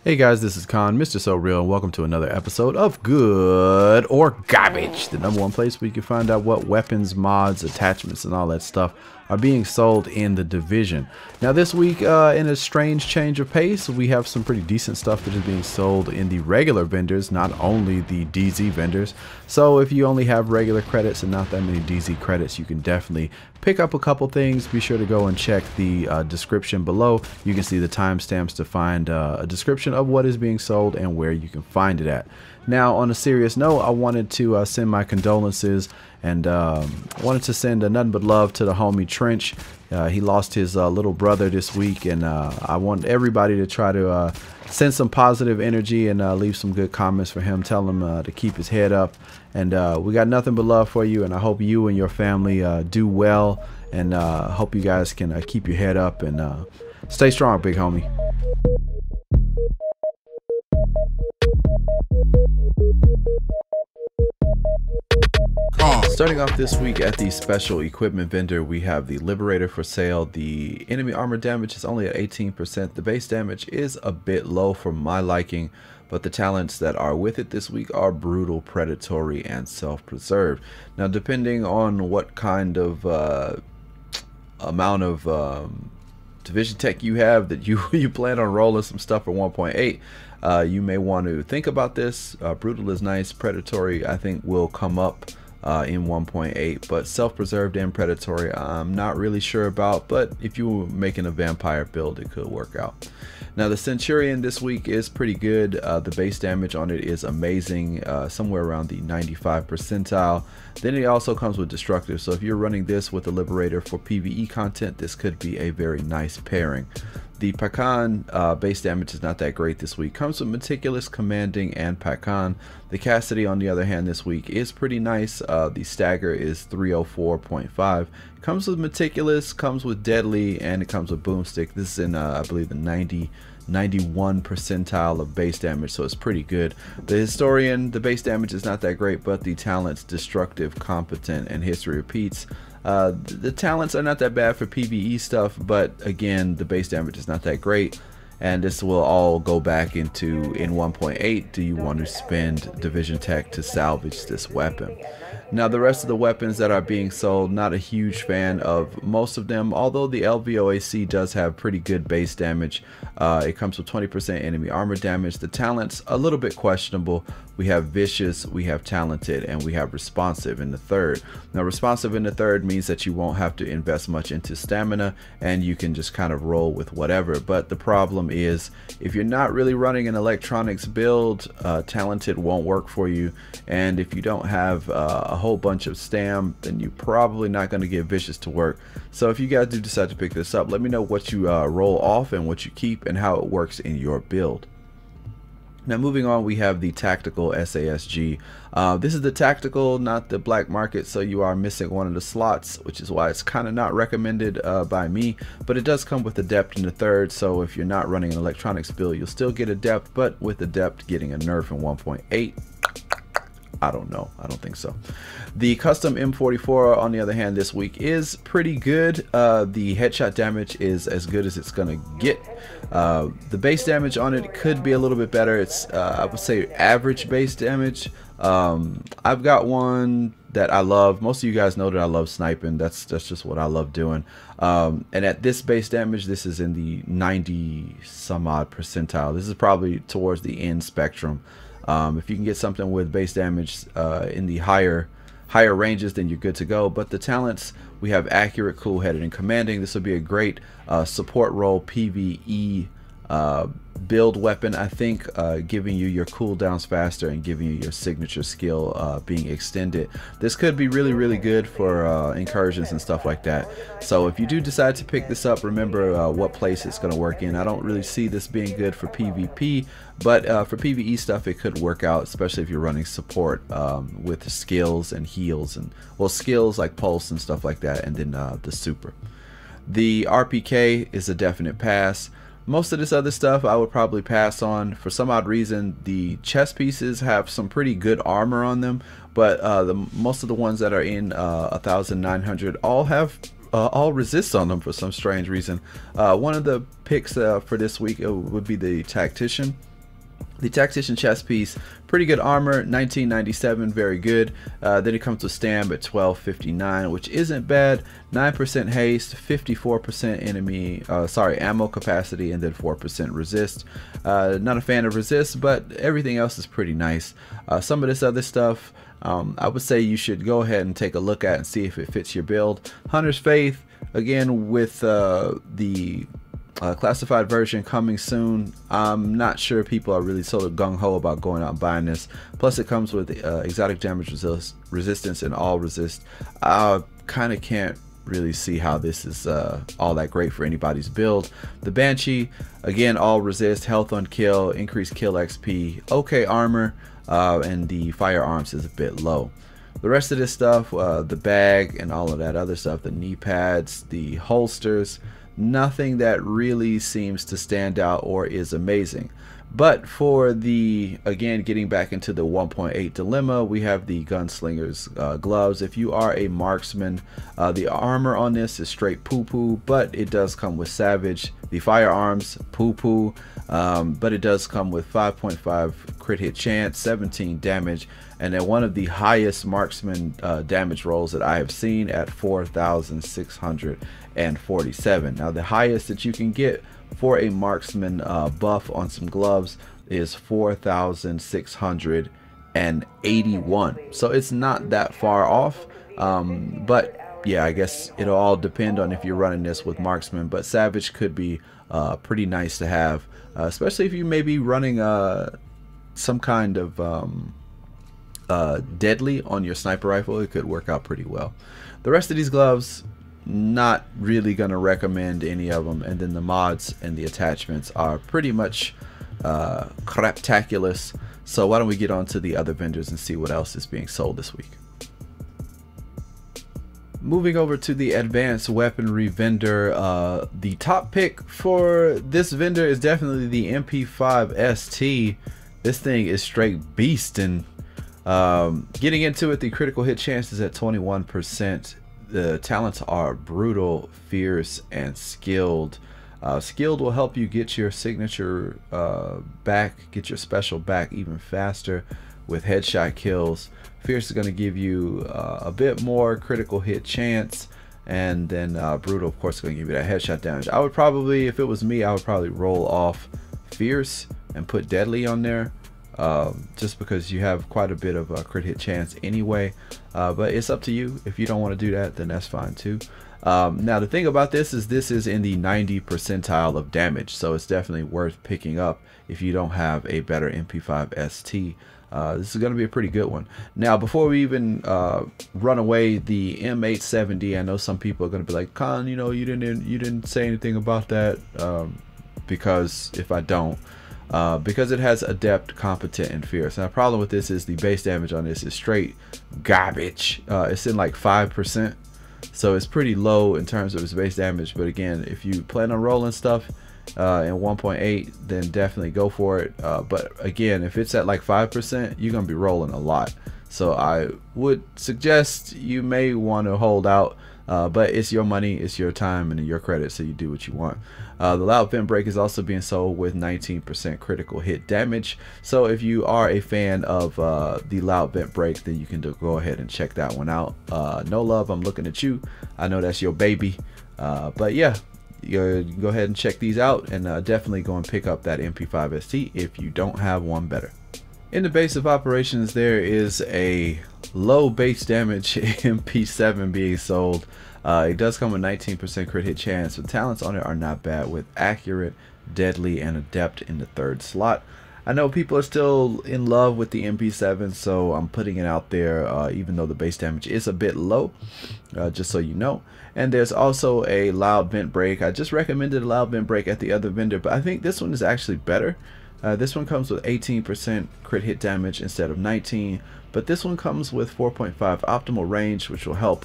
Hey guys, this is Khan, Mr. So Real, and welcome to another episode of Good or Garbage, the #1 place where you can find out what weapons, mods, attachments, and all that stuff are being sold in the division. Now this week, in a strange change of pace, we have some pretty decent stuff that is being sold in the regular vendors, not only the DZ vendors. So if you only have regular credits and not that many DZ credits, you can definitely pick up a couple things. Be sure to go and check the description below. You can see the timestamps to find a description of what is being sold and where you can find it at. Now, on a serious note, I wanted to send my condolences and wanted to send a nothing but love to the homie Trench. He lost his little brother this week, and I want everybody to try to send some positive energy and leave some good comments for him. Tell him to keep his head up, and we got nothing but love for you, and I hope you and your family do well, and hope you guys can keep your head up and stay strong, big homie. Starting off this week at the special equipment vendor, we have the Liberator for sale. The enemy armor damage is only at 18%. The base damage is a bit low for my liking, but the talents that are with it this week are Brutal, Predatory, and Self-Preserved. Now, depending on what kind of amount of division tech you have that you plan on rolling some stuff for 1.8, you may want to think about this. Brutal is nice. Predatory, I think, will come up in 1.8, but Self-Preserved and Predatory I'm not really sure about, but if you were making a vampire build, it could work out. Now the Centurion this week is pretty good. The base damage on it is amazing, somewhere around the 95 percentile. Then it also comes with Destructive, so if you're running this with the Liberator for PvE content, this could be a very nice pairing. The Pakan base damage is not that great this week. Comes with Meticulous, Commanding, and Pakan. The Cassidy, on the other hand, this week is pretty nice. The Stagger is 304.5. Comes with Meticulous, comes with Deadly, and it comes with Boomstick. This is in, I believe, the 91 percentile of base damage, so it's pretty good. The Historian, the base damage is not that great, but the talents Destructive, Competent, and History Repeats. The talents are not that bad for PvE stuff, but again, the base damage is not that great, and this will all go back into in 1.8. Do you want to spend division tech to salvage this weapon? Now the rest of the weapons that are being sold, not a huge fan of most of them, although the LVOA-C does have pretty good base damage. It comes with 20% enemy armor damage. The talents, a little bit questionable. We have Vicious, we have Talented, and we have Responsive in the third. Now Responsive in the third means that you won't have to invest much into stamina, and you can just kind of roll with whatever. But the problem is, if you're not really running an electronics build, Talented won't work for you, and if you don't have a whole bunch of stam, then you're probably not going to get Vicious to work. So if you guys do decide to pick this up, let me know what you roll off and what you keep and how it works in your build. Now moving on, we have the Tactical SASG. This is the Tactical, not the black market, so you are missing one of the slots, which is why it's kind of not recommended by me, but it does come with Adept in the third, so if you're not running an electronics build, you'll still get Adept, but with Adept getting a nerf in 1.8, I don't know. I don't think so. The custom M44, on the other hand, this week is pretty good. The headshot damage is as good as it's gonna get. The base damage on it could be a little bit better. It's I would say average base damage. I've got one that I love. Most of you guys know that I love sniping. That's just what I love doing. And at this base damage, this is in the 90 some odd percentile. This is probably towards the end spectrum. If you can get something with base damage in the higher ranges, then you're good to go. But the talents, we have Accurate, Coolheaded, and Commanding. This would be a great support role PvE build weapon, I think, giving you your cooldowns faster and giving you your signature skill being extended. This could be really good for incursions and stuff like that. So if you do decide to pick this up, remember what place it's going to work in. I don't really see this being good for PvP, but for PvE stuff it could work out, especially if you're running support with skills and heals, and well, skills like pulse and stuff like that, and then the super. The RPK is a definite pass. Most of this other stuff I would probably pass on. For some odd reason, the chest pieces have some pretty good armor on them, but most of the ones that are in 1900 all have all resist on them for some strange reason. One of the picks for this week would be the Tactician. The Tactician chest piece, pretty good armor, 1997, very good. Then it comes with stam at 1259, which isn't bad. 9% haste, 54% enemy, ammo capacity, and then 4% resist. Not a fan of resist, but everything else is pretty nice. Some of this other stuff, I would say you should go ahead and take a look at and see if it fits your build. Hunter's Faith, again with the classified version coming soon. I'm not sure people are really sort of gung-ho about going out and buying this. Plus it comes with exotic damage resistance and all resist. I kind of can't really see how this is all that great for anybody's build. The Banshee, again, all resist, health on kill, increased kill XP, okay armor, and the firearms is a bit low. The rest of this stuff, the bag and all of that other stuff, the knee pads, the holsters, nothing that really seems to stand out or is amazing. But for the, again, getting back into the 1.8 dilemma, we have the gunslinger's gloves. If you are a marksman, the armor on this is straight poo-poo, but it does come with savage. The firearms, poo-poo, but it does come with 5.5 crit hit chance, 17 damage, and then one of the highest marksman damage rolls that I have seen at 4,647. Now the highest that you can get for a marksman buff on some gloves is 4,681. So it's not that far off, but yeah, I guess it'll all depend on if you're running this with marksman, but savage could be pretty nice to have, especially if you may be running some kind of deadly on your sniper rifle. It could work out pretty well. The rest of these gloves, not really gonna recommend any of them, and then the mods and the attachments are pretty much craptaculous. So why don't we get on to the other vendors and see what else is being sold this week. Moving over to the advanced weaponry vendor, the top pick for this vendor is definitely the MP5 ST. This thing is straight beast, and getting into it, the critical hit chance is at 21%. The talents are brutal, fierce, and skilled. Skilled will help you get your signature back, get your special back even faster with headshot kills. Fierce is going to give you a bit more critical hit chance, and then brutal, of course, is going to give you that headshot damage. I would probably, if it was me, I would probably roll off fierce and put deadly on there. Just because you have quite a bit of a crit hit chance anyway, but it's up to you. If you don't want to do that, then that's fine too. Now the thing about this is in the 90 percentile of damage, so it's definitely worth picking up if you don't have a better MP5 ST. This is going to be a pretty good one. Now before we even run away, the M870, I know some people are going to be like, Con, you know, you didn't say anything about that, because if I don't, because it has Adept, Competent, and Fierce. Now the problem with this is the base damage on this is straight garbage. It's in like 5%, so it's pretty low in terms of its base damage. But again, if you plan on rolling stuff in 1.8, then definitely go for it. But again, if it's at like 5%, you're gonna be rolling a lot, so I would suggest you may want to hold out. But it's your money, it's your time, and your credit, so you do what you want. The loud vent break is also being sold with 19% critical hit damage. So if you are a fan of the loud vent break, then you can go ahead and check that one out. No love, I'm looking at you. I know that's your baby. But yeah, you go ahead and check these out, and definitely go and pick up that MP5 ST if you don't have one better. In the base of operations, there is a low base damage MP7 being sold. It does come with 19% crit hit chance. The talents on it are not bad, with accurate, deadly, and adept in the 3rd slot. I know people are still in love with the MP7, so I'm putting it out there, even though the base damage is a bit low, just so you know. And there's also a loud vent break. I just recommended a loud vent break at the other vendor, but I think this one is actually better. This one comes with 18% crit hit damage instead of 19, but this one comes with 4.5 optimal range, which will help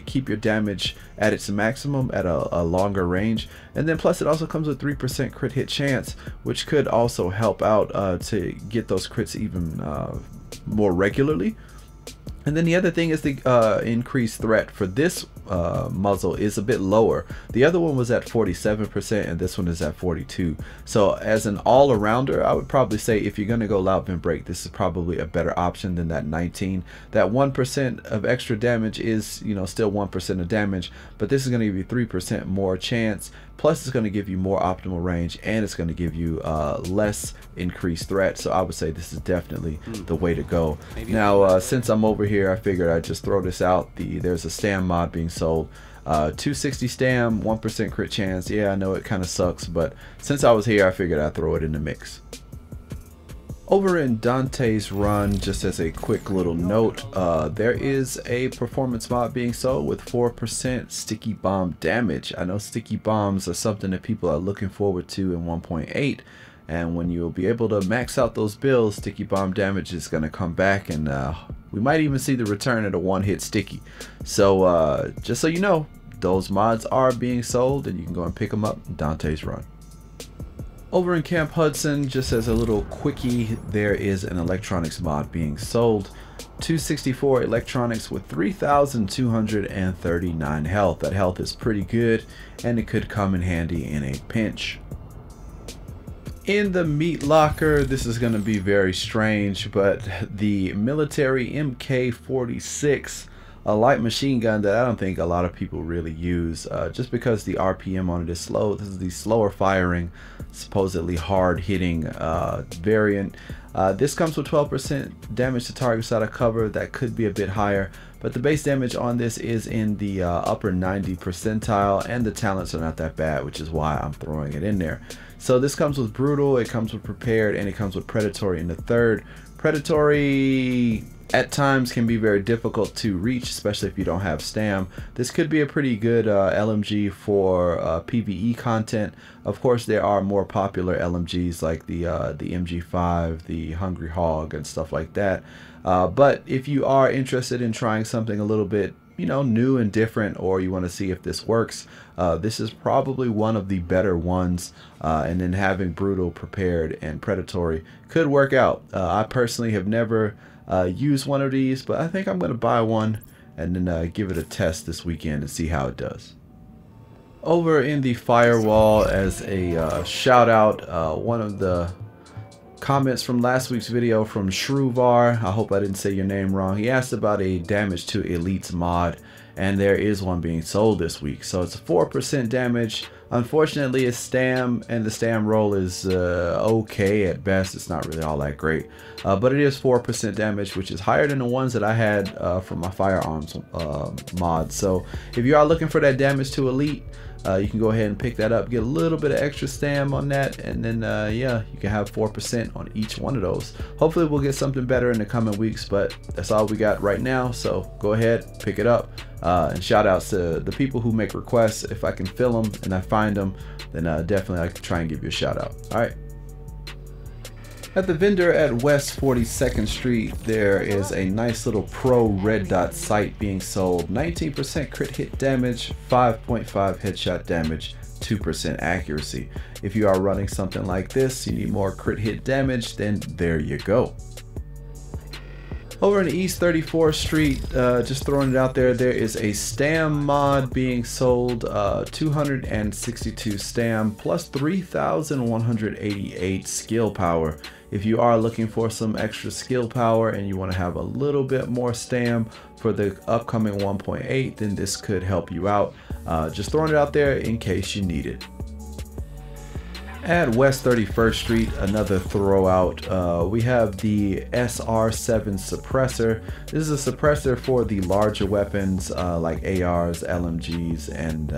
keep your damage at its maximum at a longer range. And then plus it also comes with 3% crit hit chance, which could also help out to get those crits even more regularly. And then the other thing is the increased threat. For this muzzle is a bit lower. The other one was at 47% and this one is at 42%. So as an all-arounder, I would probably say if you're going to go loud vent break, this is probably a better option than that 19. That 1% of extra damage is, you know, still 1% of damage, but this is going to give you 3% more chance. Plus it's going to give you more optimal range, and it's going to give you less increased threat. So I would say this is definitely the way to go. Now since I'm over here, I figured I'd just throw this out. There's a stam mod being sold. 260 stam, 1% crit chance. Yeah, I know it kind of sucks, but since I was here, I figured I'd throw it in the mix. Over in Dante's run, just as a quick little note, there is a performance mod being sold with 4% sticky bomb damage. I know sticky bombs are something that people are looking forward to in 1.8, and when you'll be able to max out those builds, sticky bomb damage is going to come back, and we might even see the return of the one-hit sticky. So just so you know, those mods are being sold, and you can go and pick them up in Dante's run. Over in Camp Hudson, just as a little quickie, there is an electronics mod being sold. 264 electronics with 3,239 health. That health is pretty good, and it could come in handy in a pinch. In the meat locker, this is going to be very strange, but the military MK46, a light machine gun that I don't think a lot of people really use, just because the RPM on it is slow. This is the slower firing, supposedly hard hitting variant. This comes with 12% damage to targets out of cover. That could be a bit higher, but the base damage on this is in the upper 90 percentile, and the talents are not that bad, which is why I'm throwing it in there. So this comes with brutal, it comes with prepared, and it comes with predatory in the third. Predatory at times can be very difficult to reach, especially if you don't have stam. This could be a pretty good LMG for PvE content. Of course, there are more popular LMGs like the MG5, the Hungry Hog, and stuff like that. But if you are interested in trying something a little bit, you know, new and different, or you want to see if this works, this is probably one of the better ones. And then having brutal, prepared, and predatory could work out. I personally have never used one of these, but I think I'm going to buy one and then give it a test this weekend and see how it does. Over in the firewall, as a shout out, one of the comments from last week's video from Shruvar, I hope I didn't say your name wrong. He asked about a damage to elites mod, and there is one being sold this week. So it's 4% damage. Unfortunately, it's stam, and the stam roll is okay at best. It's not really all that great, but it is 4% damage, which is higher than the ones that I had from my firearms mod. So if you are looking for that damage to elite, you can go ahead and pick that up, get a little bit of extra stam on that, and then yeah, you can have 4% on each one of those. Hopefully we'll get something better in the coming weeks, but that's all we got right now. So go ahead, pick it up, and shout outs to the people who make requests. If I can fill them and I find them, then definitely I can try and give you a shout out. All right. At the vendor at West 42nd Street, there is a nice little pro red dot sight being sold. 19% crit hit damage, 5.5 headshot damage, 2% accuracy. If you are running something like this, you need more crit hit damage, then there you go. Over in East 34th Street, just throwing it out there, there is a stam mod being sold, 262 stam plus 3,188 skill power. If you are looking for some extra skill power and you want to have a little bit more stam for the upcoming 1.8, then this could help you out. Just throwing it out there in case you need it. At West 31st Street, another throw out, we have the SR7 Suppressor. This is a suppressor for the larger weapons like ARs, LMGs, and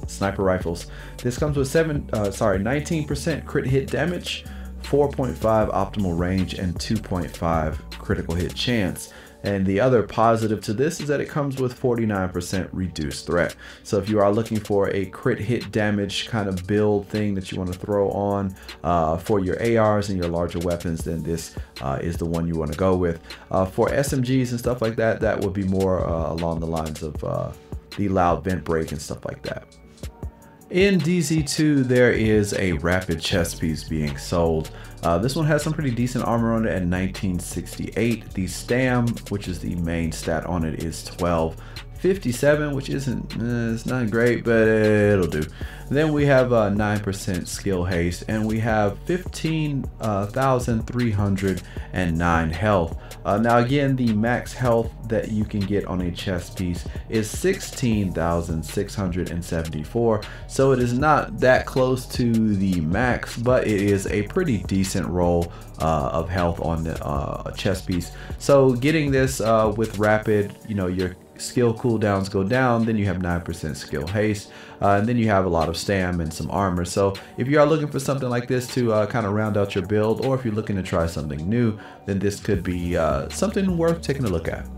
sniper rifles. This comes with 19% crit hit damage, 4.5 optimal range, and 2.5 critical hit chance. And the other positive to this is that it comes with 49% reduced threat. So if you are looking for a crit hit damage kind of build thing that you want to throw on for your ARs and your larger weapons, then this is the one you want to go with. For SMGs and stuff like that, that would be more along the lines of the loud vent break and stuff like that. In DZ2, there is a rapid chest piece being sold. This one has some pretty decent armor on it at 1968. The stam, which is the main stat on it, is 12. 57, which isn't, it's not great, but it'll do. Then we have 9% skill haste, and we have 15,309 health. Now again, the max health that you can get on a chest piece is 16,674, so it is not that close to the max, but it is a pretty decent roll of health on the chest piece. So getting this with rapid, you know, your skill cooldowns go down, then you have 9% skill haste, and then you have a lot of stam and some armor. So if you are looking for something like this to kind of round out your build, or if you're looking to try something new, then this could be something worth taking a look at.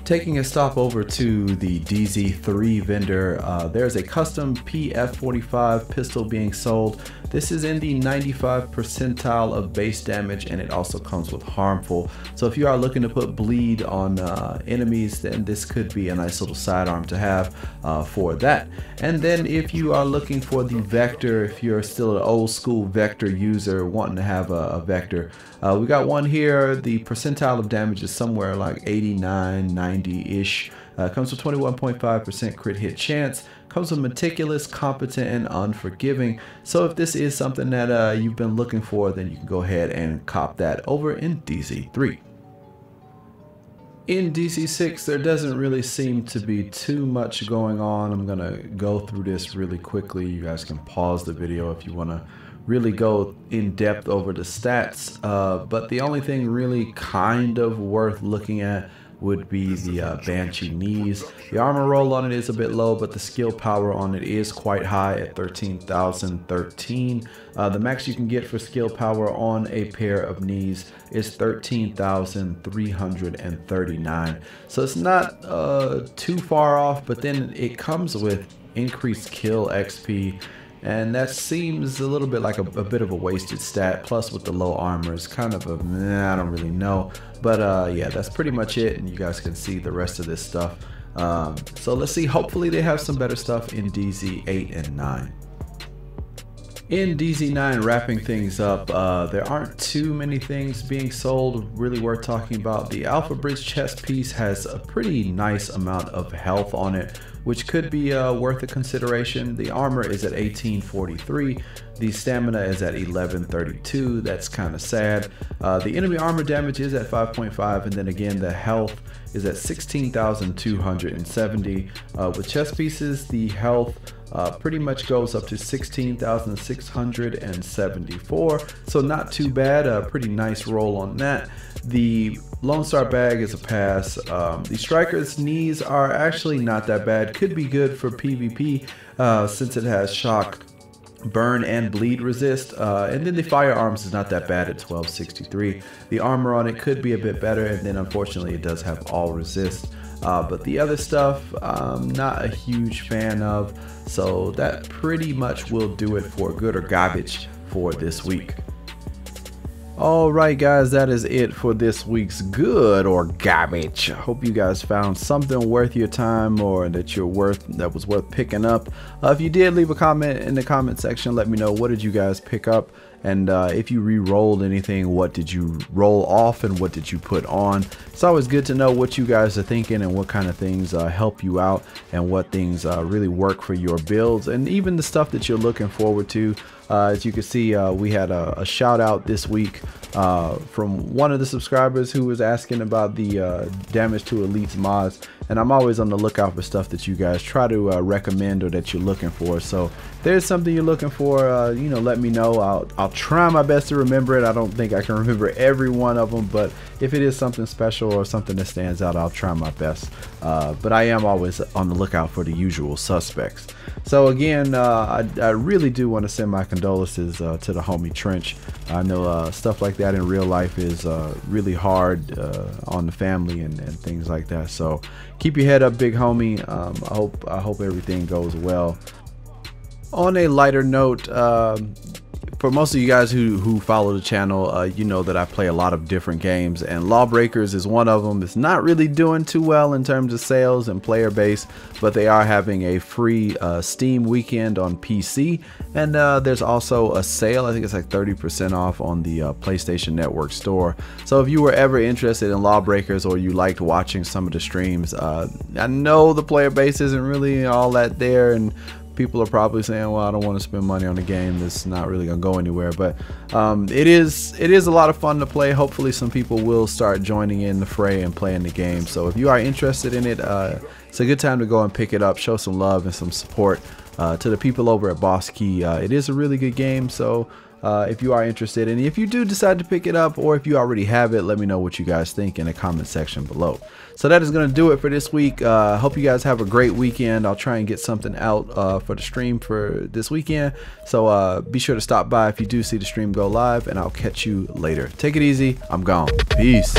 Taking a stop over to the DZ3 vendor, there's a custom PF45 pistol being sold. This is in the 95 percentile of base damage, and it also comes with harmful. So if you are looking to put bleed on enemies, then this could be a nice little sidearm to have for that. And then if you are looking for the vector, if you're still an old school vector user wanting to have a vector, we got one here. The percentile of damage is somewhere like 89, 90-ish. Comes with 21.5% crit hit chance. Comes with Meticulous, Competent, and Unforgiving. So if this is something that you've been looking for, then you can go ahead and cop that over in DZ3. In DC6, there doesn't really seem to be too much going on. I'm gonna go through this really quickly. You guys can pause the video if you wanna really go in depth over the stats. But the only thing really kind of worth looking at would be the Banshee knees. The armor roll on it is a bit low, but the skill power on it is quite high at 13,013. The max you can get for skill power on a pair of knees is 13,339. So it's not too far off, but then it comes with increased kill XP, and that seems a little bit like a bit of a wasted stat. Plus with the low armor, it's kind of a I don't really know, but yeah, that's pretty much it, and you guys can see the rest of this stuff. So let's see, hopefully they have some better stuff in DZ8 and 9. In DZ9, wrapping things up, there aren't too many things being sold really worth talking about. The AlphaBridge chest piece has a pretty nice amount of health on it, which could be worth a consideration. The armor is at 1843. The stamina is at 1132. That's kind of sad. The enemy armor damage is at 5.5, and then again the health is at 16,270. With chest pieces, the health pretty much goes up to 16,674, so not too bad. A pretty nice roll on that. The Lone Star bag is a pass. The Striker's knees are actually not that bad. Could be good for PvP since it has shock, burn, and bleed resist. And then the firearms is not that bad at 1263. The armor on it could be a bit better, and then unfortunately it does have all resist. But the other stuff, I'm not a huge fan of. So that pretty much will do it for good or garbage for this week. Alright guys, that is it for this week's good or garbage. I hope you guys found something worth your time, or that was worth picking up. If you did, leave a comment in the comment section. Let me know, what did you guys pick up, and if you re-rolled anything, what did you roll off and what did you put on. It's always good to know what you guys are thinking and what kind of things help you out, and what things really work for your builds, and even the stuff that you're looking forward to. As you can see, we had a shout out this week from one of the subscribers who was asking about the damage to elites mods, and I'm always on the lookout for stuff that you guys try to recommend or that you're looking for. So if there's something you're looking for, you know, let me know. I'll try my best to remember it. I don't think I can remember every one of them, but if it is something special or something that stands out, I'll try my best. But I am always on the lookout for the usual suspects. So again, I really do want to send my condolences to the homie Trench. I know stuff like that in real life is really hard on the family and things like that. So keep your head up, big homie. I hope everything goes well. On a lighter note, For most of you guys who follow the channel, you know that I play a lot of different games, and Lawbreakers is one of them. It's not really doing too well in terms of sales and player base, but they are having a free Steam weekend on PC, and there's also a sale. I think it's like 30% off on the PlayStation Network store. So if you were ever interested in Lawbreakers, or you liked watching some of the streams, I know the player base isn't really all that there, and people are probably saying, well, I don't want to spend money on a game that's not really gonna go anywhere, but it is a lot of fun to play. Hopefully some people will start joining in the fray and playing the game. So if you are interested in it, it's a good time to go and pick it up, show some love and some support to the people over at Boss Key. It is a really good game, so if you are interested, and if you do decide to pick it up, or if you already have it, let me know what you guys think in the comment section below. So that is going to do it for this week. Hope you guys have a great weekend. I'll try and get something out for the stream for this weekend, so be sure to stop by if you do see the stream go live, and I'll catch you later. Take it easy. I'm gone. Peace.